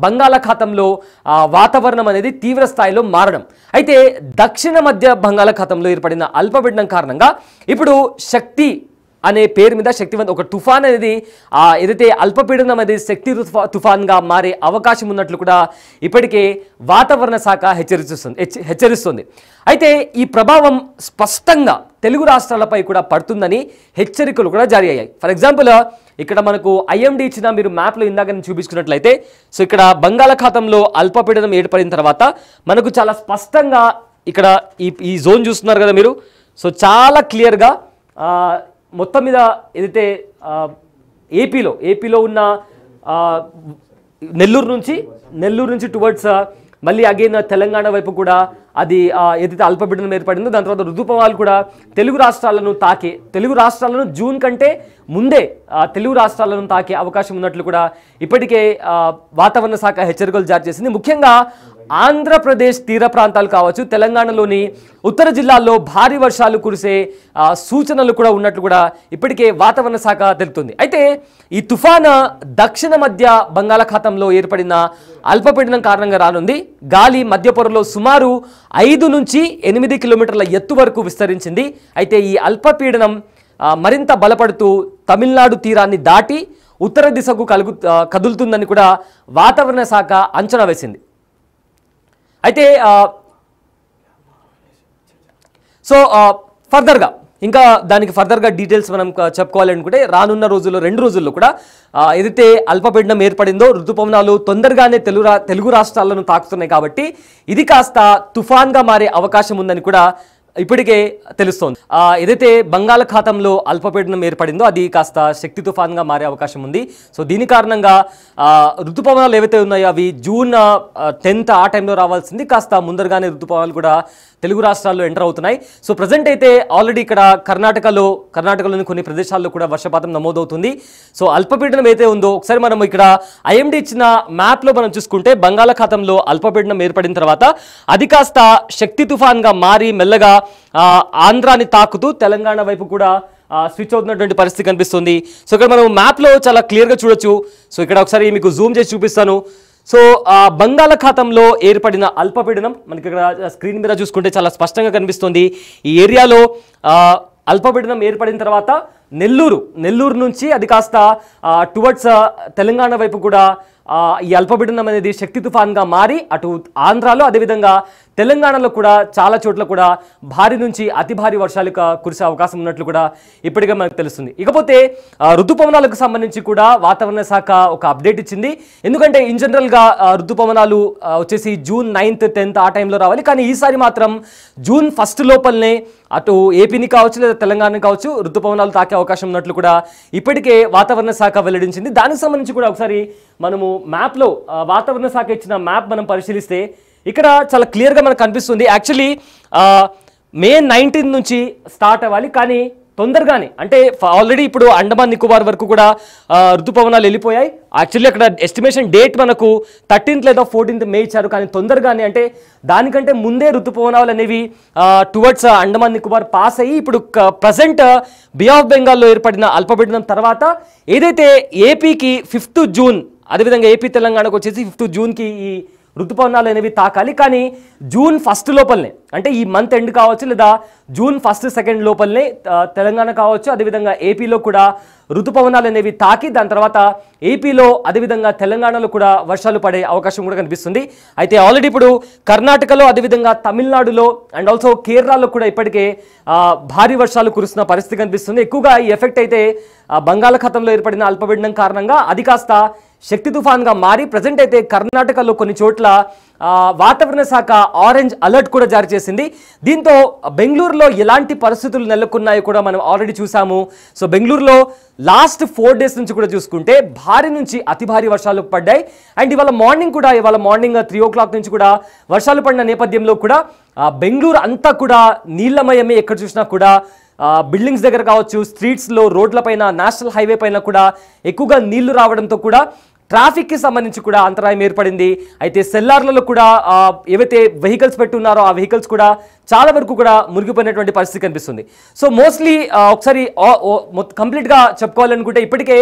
బంగాళాఖాతంలో వాతావరణం అనేది తీవ్ర స్థాయిలో మారడం. అయితే దక్షిణ మధ్య బంగాళాఖాతంలో ఏర్పడిన అల్పపీడనం కారణంగా ఇప్పుడు శక్తి అనే పేరు మీద శక్తివంత ఒక తుఫాన్ అనేది ఏదైతే అల్పపీడనం అనేది శక్తి తుఫాన్గా మారే అవకాశం ఉన్నట్లు కూడా ఇప్పటికే వాతావరణ శాఖ హెచ్చరిస్తుంది. అయితే ఈ ప్రభావం స్పష్టంగా తెలుగు రాష్ట్రాలపై కూడా పడుతుందని హెచ్చరికలు కూడా జారీ అయ్యాయి. ఫర్ ఎగ్జాంపుల్ ఇక్కడ మనకు ఐఎండీ ఇచ్చిన మీరు మ్యాప్లో ఇందాక నేను చూపించుకున్నట్లయితే సో ఇక్కడ బంగాళాఖాతంలో అల్పపీడనం ఏర్పడిన తర్వాత మనకు చాలా స్పష్టంగా ఇక్కడ ఈ జోన్ చూస్తున్నారు కదా మీరు. సో చాలా క్లియర్గా మొత్తం మీద ఏదైతే ఏపీలో ఉన్న నెల్లూరు నుంచి టువర్డ్స్ మళ్ళీ అగైన్ తెలంగాణ వైపు కూడా అది ఏదైతే అల్పపీడనం ఏర్పడిందో దాని తర్వాత ఋతుపవనాలు కూడా తెలుగు రాష్ట్రాలను జూన్ కంటే ముందే తెలుగు రాష్ట్రాలను తాకే అవకాశం ఉన్నట్లు కూడా ఇప్పటికే వాతావరణ శాఖ హెచ్చరికలు జారీ చేసింది. ముఖ్యంగా ఆంధ్రప్రదేశ్ తీర ప్రాంతాలు కావచ్చు, తెలంగాణలోని ఉత్తర జిల్లాల్లో భారీ వర్షాలు కురిసే సూచనలు కూడా ఉన్నట్లు కూడా ఇప్పటికే వాతావరణ శాఖ తెలుపుతుంది. అయితే ఈ తుఫాను దక్షిణ మధ్య బంగాళాఖాతంలో ఏర్పడిన అల్పపీడనం కారణంగా రానుంది. గాలి మధ్య పొరలో సుమారు 5 నుంచి 8 కిలోమీటర్ల ఎత్తు వరకు విస్తరించింది. అయితే ఈ అల్పపీడనం మరింత బలపడుతూ తమిళనాడు తీరాన్ని దాటి ఉత్తర దిశకు కదులుతుందని కూడా వాతావరణ శాఖ అంచనా వేసింది. అయితే సో ఫర్దర్గా ఇంకా దానికి ఫర్దర్గా డీటెయిల్స్ మనం చెప్పుకోవాలనుకుంటే రానున్న రోజుల్లో 2 రోజుల్లో కూడా ఏదైతే అల్పపీడనం ఏర్పడిందో ఋతుపవనాలు తొందరగానే తెలుగు రాష్ట్రాలను తాకుతున్నాయి కాబట్టి ఇది కాస్త తుఫాన్గా మారే అవకాశం ఉందని కూడా ఇప్పటికే తెలుస్తోంది. ఏదైతే బంగాళాఖాతంలో అల్పపీడనం ఏర్పడిందో అది కాస్త శక్తి తుఫాన్గా మారే అవకాశం ఉంది. సో దీని కారణంగా ఋతుపవనాలు ఏవైతే ఉన్నాయో అవి జూన్ 10th ఆ టైంలో రావాల్సింది కాస్త ముందరగానే ఋతుపవనాలు కూడా తెలుగు రాష్ట్రాల్లో ఎంటర్ అవుతున్నాయి. సో ప్రజెంట్ అయితే ఆల్రెడీ ఇక్కడ కర్ణాటకలోని కొన్ని ప్రదేశాల్లో కూడా వర్షపాతం నమోదవుతుంది. సో అల్పపీడనం అయితే ఉందో ఒకసారి మనం ఇక్కడ ఐఎండీ ఇచ్చిన మ్యాప్లో మనం చూసుకుంటే బంగాళాఖాతంలో అల్పపీడనం ఏర్పడిన తర్వాత అది కాస్త శక్తి తుఫాన్గా మారి మెల్లగా ఆంధ్రాని తాకుతూ తెలంగాణ వైపు కూడా స్విచ్ అవుతున్నటువంటి పరిస్థితి కనిపిస్తుంది. సో ఇక్కడ మనం మ్యాప్లో చాలా క్లియర్గా చూడొచ్చు. సో ఇక్కడ ఒకసారి మీకు జూమ్ చేసి చూపిస్తాను. సో బంగాళాఖాతంలో ఏర్పడిన అల్పపీడనం మనకి ఇక్కడ స్క్రీన్ మీద చూసుకుంటే చాలా స్పష్టంగా కనిపిస్తుంది. ఈ ఏరియాలో అల్పపీడనం ఏర్పడిన తర్వాత నెల్లూరు నుంచి అది కాస్త టువర్డ్స్ తెలంగాణ వైపు కూడా ఈ అల్పపీడనం అనేది శక్తి తుఫాన్గా మారి అటు ఆంధ్రాలో అదేవిధంగా తెలంగాణలో కూడా చాలా చోట్ల కూడా భారీ నుంచి అతి భారీ వర్షాలు కురిసే అవకాశం ఉన్నట్లు కూడా ఇప్పటికే మనకు తెలుస్తుంది. ఇకపోతే ఋతుపవనాలకు సంబంధించి కూడా వాతావరణ శాఖ ఒక అప్డేట్ ఇచ్చింది. ఎందుకంటే ఇన్ జనరల్గా ఋతుపవనాలు వచ్చేసి జూన్ 9th 10th ఆ టైంలో రావాలి. కానీ ఈసారి మాత్రం జూన్ 1st లోపలనే అటు ఏపీని కావచ్చు లేదా తెలంగాణని కావచ్చు ఋతుపవనాలు తాకే అవకాశం ఉన్నట్లు కూడా ఇప్పటికే వాతావరణ శాఖ వెల్లడించింది. దానికి సంబంధించి కూడా ఒకసారి మనము మ్యాప్లో వాతావరణ శాఖ ఇచ్చిన మ్యాప్ మనం పరిశీలిస్తే ఇక్కడ చాలా క్లియర్గా మనకు కనిపిస్తుంది. యాక్చువల్లీ May 19 నుంచి స్టార్ట్ అవ్వాలి కానీ తొందరగానే అంటే ఆల్రెడీ ఇప్పుడు అండమాన్ నికోబార్ వరకు కూడా ఋతుపవనాలు వెళ్ళిపోయాయి. యాక్చువల్లీ అక్కడ ఎస్టిమేషన్ డేట్ మనకు 13th లేదా 14th May ఇచ్చారు. కానీ తొందరగానే అంటే దానికంటే ముందే ఋతుపవనాలు అనేవి టువర్డ్స్ అండమాన్ నికోబార్ పాస్ అయ్యి ఇప్పుడు ప్రజెంట్ బే ఆఫ్ బెంగాల్లో ఏర్పడిన అల్పపీడనం తర్వాత ఏదైతే ఏపీకి 5th June అదేవిధంగా ఏపీ తెలంగాణకు వచ్చేసి 5th Juneకి ఈ ఋతుపవనాలు అనేవి తాకాలి. కానీ జూన్ 1st లోపలనే అంటే ఈ మంత్ ఎండ్ కావచ్చు లేదా జూన్ 1st 2nd లోపలనే తెలంగాణ కావచ్చు అదేవిధంగా ఏపీలో కూడా ఋతుపవనాలు అనేవి తాకి దాని తర్వాత ఏపీలో అదేవిధంగా తెలంగాణలో కూడా వర్షాలు పడే అవకాశం కూడా కనిపిస్తుంది. అయితే ఆల్రెడీ ఇప్పుడు కర్ణాటకలో అదేవిధంగా తమిళనాడులో అండ్ ఆల్సో కేరళలో కూడా ఇప్పటికే భారీ వర్షాలు కురుస్తున్న పరిస్థితి కనిపిస్తుంది. ఎక్కువగా ఈ ఎఫెక్ట్ అయితే బంగాళాఖాతంలో ఏర్పడిన అల్పపీడనం కారణంగా అది కాస్త శక్తి తుఫాన్గా మారి ప్రజెంట్ అయితే కర్ణాటకలో కొన్ని చోట్ల వాతావరణ శాఖ ఆరెంజ్ అలర్ట్ కూడా జారీ చేసింది. దీంతో బెంగళూరులో ఎలాంటి పరిస్థితులు నెలకొన్నాయో కూడా మనం ఆల్రెడీ చూసాము. సో బెంగళూరులో లాస్ట్ 4 days నుంచి కూడా చూసుకుంటే భారీ నుంచి అతి భారీ వర్షాలు పడ్డాయి. అండ్ ఇవాళ మార్నింగ్ 3 o'clock నుంచి కూడా వర్షాలు పడిన నేపథ్యంలో కూడా బెంగళూరు అంతా కూడా నీళ్లమయమే. ఎక్కడ చూసినా కూడా బిల్డింగ్స్ దగ్గర కావచ్చు, స్ట్రీట్స్లో, రోడ్లపైన, నేషనల్ హైవే పైన కూడా ఎక్కువగా నీళ్లు రావడంతో కూడా ట్రాఫిక్ కి సంబంధించి కూడా అంతరాయం ఏర్పడింది. అయితే సెల్లార్లలో కూడా ఏవైతే వెహికల్స్ పెట్టున్నారో ఆ వెహికల్స్ కూడా చాలా వరకు కూడా మురిగిపోయినటువంటి పరిస్థితి కనిపిస్తుంది. సో మోస్ట్లీ ఒకసారి కంప్లీట్ గా చెప్పుకోవాలనుకుంటే ఇప్పటికే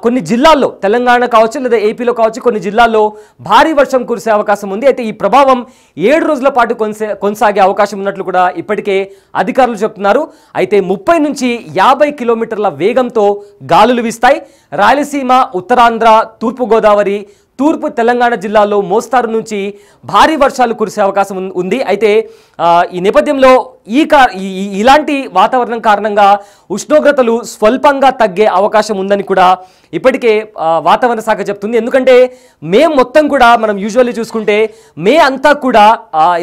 కొన్ని జిల్లాల్లో తెలంగాణ కావచ్చు లేదా ఏపీలో కావచ్చు కొన్ని జిల్లాల్లో భారీ వర్షం కురిసే అవకాశం ఉంది. అయితే ఈ ప్రభావం 7 రోజుల పాటు కొనసాగే అవకాశం ఉన్నట్లు కూడా ఇప్పటికే అధికారులు చెప్తున్నారు. అయితే 30 నుంచి 50 కిలోమీటర్ల వేగంతో గాలులు వీస్తాయి. రాయలసీమ, ఉత్తరాంధ్ర, తూర్పుగోదావరి, తూర్పు తెలంగాణ జిల్లాల్లో మోస్తారు నుంచి భారీ వర్షాలు కురిసే అవకాశం ఉంది. అయితే ఈ నేపథ్యంలో ఇలాంటి వాతావరణం కారణంగా ఉష్ణోగ్రతలు స్వల్పంగా తగ్గే అవకాశం ఉందని కూడా ఇప్పటికే వాతావరణ శాఖ చెప్తుంది. ఎందుకంటే మే మొత్తం కూడా మనం యూజువల్లీ చూసుకుంటే మే అంతా కూడా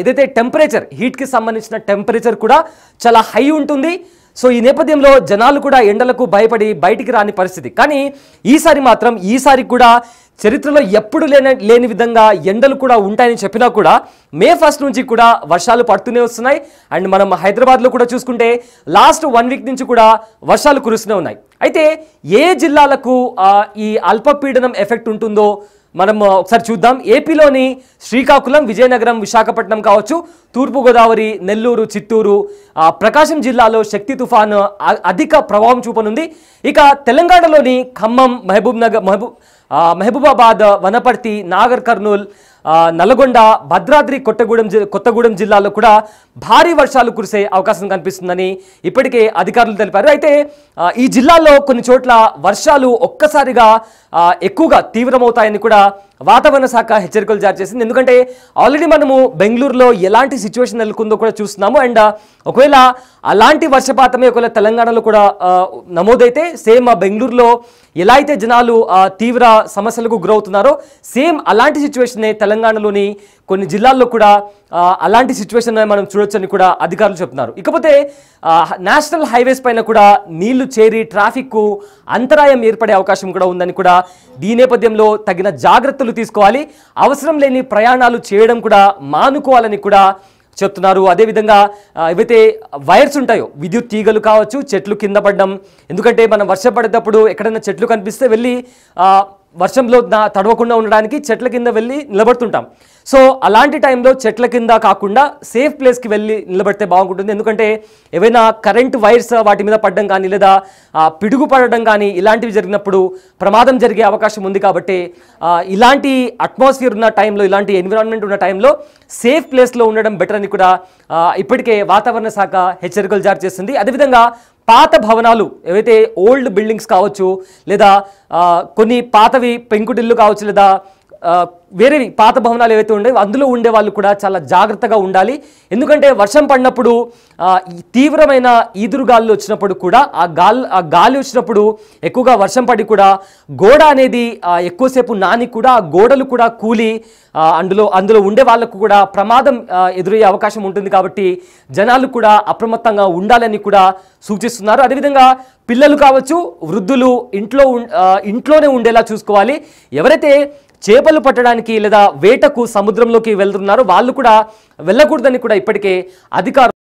ఏదైతే టెంపరేచర్, హీట్కి సంబంధించిన టెంపరేచర్ కూడా చాలా హై ఉంటుంది. సో ఈ నేపథ్యంలో జనాలు కూడా ఎండలకు భయపడి బయటికి రాని పరిస్థితి. కానీ ఈసారి కూడా చరిత్రలో ఎప్పుడు లేని విధంగా ఎండలు కూడా ఉంటాయని చెప్పినా కూడా మే 1 నుంచి కూడా వర్షాలు పడుతూనే వస్తున్నాయి. అండ్ మనం హైదరాబాద్లో కూడా చూసుకుంటే లాస్ట్ 1 వీక్ నుంచి కూడా వర్షాలు కురుస్తూనే ఉన్నాయి. అయితే ఏ జిల్లాలకు ఈ అల్పపీడనం ఎఫెక్ట్ ఉంటుందో మనం ఒకసారి చూద్దాం. ఏపీలోని శ్రీకాకుళం, విజయనగరం, విశాఖపట్నం కావచ్చు, తూర్పుగోదావరి, నెల్లూరు, చిత్తూరు, ప్రకాశం జిల్లాలో శక్తి తుఫాను అధిక ప్రభావం చూపనుంది. ఇక తెలంగాణలోని ఖమ్మం, మహబూబాబాద్, వనపర్తి, నాగర్ కర్నూల్, నల్గొండ, భద్రాద్రి కొత్తగూడెం జిల్లాలో కూడా భారీ వర్షాలు కురిసే అవకాశం కనిపిస్తుందని ఇప్పటికే అధికారులు తెలిపారు. అయితే ఈ జిల్లాల్లో కొన్ని చోట్ల వర్షాలు ఒక్కసారిగా ఎక్కువగా తీవ్రమవుతాయని కూడా వాతావరణ శాఖ హెచ్చరికలు జారీ చేసింది. ఎందుకంటే ఆల్రెడీ మనము బెంగళూరులో ఎలాంటి సిచ్యువేషన్ నెలకొందో కూడా చూస్తున్నాము. అండ్ ఒకవేళ అలాంటి వర్షపాతమే ఒకవేళ తెలంగాణలో కూడా నమోదైతే సేమ్ బెంగళూరులో ఎలా అయితే జనాలు తీవ్ర సమస్యలకు గురవుతున్నారో సేమ్ అలాంటి సిచ్యువేషనే తెలంగాణలోని కొన్ని జిల్లాల్లో కూడా అలాంటి సిచ్యువేషన్ మనం చూడొచ్చని కూడా అధికారులు చెప్తున్నారు. ఇకపోతే నేషనల్ హైవేస్ పైన కూడా నీళ్లు చేరి ట్రాఫిక్కు అంతరాయం ఏర్పడే అవకాశం కూడా ఉందని కూడా ఈ నేపథ్యంలో తగిన జాగ్రత్తలు తీసుకోవాలి. అవసరం లేని ప్రయాణాలు చేయడం కూడా మానుకోవాలని కూడా చెప్తున్నారు. అదేవిధంగా ఏవైతే వైర్స్ ఉంటాయో, విద్యుత్ తీగలు కావచ్చు, చెట్లు కింద పడడం, ఎందుకంటే మనం వర్షం పడేటప్పుడు ఎక్కడైనా చెట్లు కనిపిస్తే వెళ్ళి వర్షంలో తడవకుండా ఉండడానికి చెట్ల కింద వెళ్ళి నిలబడుతుంటాం. సో అలాంటి టైంలో చెట్ల కింద కాకుండా సేఫ్ ప్లేస్కి వెళ్ళి నిలబడితే బాగుంటుంది. ఎందుకంటే ఏవైనా కరెంట్ వైర్స్ వాటి మీద పడడం కానీ లేదా పిడుగు పడడం కానీ ఇలాంటివి జరిగినప్పుడు ప్రమాదం జరిగే అవకాశం ఉంది. కాబట్టి ఇలాంటి అట్మాస్ఫియర్ ఉన్న టైంలో, ఇలాంటి ఎన్విరాన్మెంట్ ఉన్న టైంలో సేఫ్ ప్లేస్లో ఉండడం బెటర్ అని కూడా ఇప్పటికే వాతావరణ శాఖ హెచ్చరికలు జారీ చేస్తుంది. అదేవిధంగా పాత భవనాలు, ఏవైతే ఓల్డ్ బిల్డింగ్స్ కావచ్చు లేదా కొన్ని పాతవి పెంకుటిల్లు కావచ్చు లేదా వేరేవి పాత భవనాలు ఏవైతే ఉండేవి అందులో ఉండే వాళ్ళు కూడా చాలా జాగ్రత్తగా ఉండాలి. ఎందుకంటే వర్షం పడినప్పుడు తీవ్రమైన ఈదురుగాలు వచ్చినప్పుడు కూడా ఆ గాలి వచ్చినప్పుడు ఎక్కువగా వర్షం పడి కూడా గోడ అనేది ఎక్కువసేపు నాని కూడా ఆ గోడలు కూడా కూలి అందులో ఉండే వాళ్ళకు కూడా ప్రమాదం ఎదురయ్యే అవకాశం ఉంటుంది. కాబట్టి జనాలు కూడా అప్రమత్తంగా ఉండాలని కూడా సూచిస్తున్నారు. అదేవిధంగా పిల్లలు కావచ్చు, వృద్ధులు ఇంట్లోనే ఉండేలా చూసుకోవాలి. ఎవరైతే చేపలు పట్టడానికి లేదా వేటకు సముద్రంలోకి వెళ్తున్నారో వాళ్ళు కూడా వెళ్ళకూడదని కూడా ఇప్పటికే అధికారులు